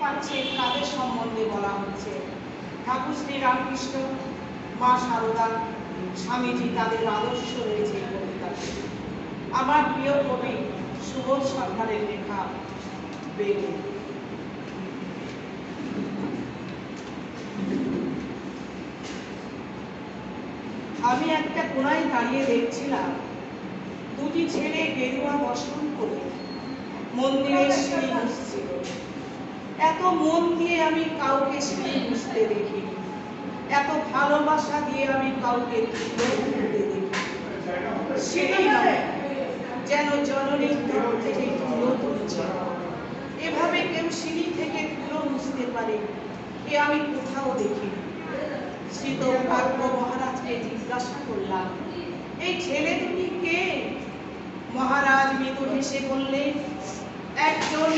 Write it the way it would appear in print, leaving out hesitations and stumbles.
পাচ্ছেন কাদের সম্বন্ধে বলা হচ্ছে। ঠাকুর শ্রী রামকৃষ্ণ, মা সারদা, স্বামীজি, তাদের আদর্শ রয়েছে এই কবিতাতে। আমার প্রিয় কবি সুবোধ সরকারের লেখা বেগুন। আমি একটা কোণায় দাঁড়িয়ে দেখছিলাম দুটি ছেলে গেরুয়া বস্ত্র পরে মন্দিরের সিঁড়ি মুছছিল। এত মন দিয়ে আমি কাউকে সিঁড়ি মুছতে দেখিনি, এত ভালোবাসা দিয়ে আমি কাউকে দেখি। সিঁড়ি নয়, যেন জননীর দেহ থেকে ধুলো তুলছে। এভাবে কেউ সিঁড়ি থেকে ধুলো মুছতে পারে এ আমি কোথাও দেখিনি। শ্রীতভাগ্য মহারাজকে জিজ্ঞাসা করলাম, এই ছেলে দুটি কে? মহারাজ মৃদু হেসে বললেন, একজন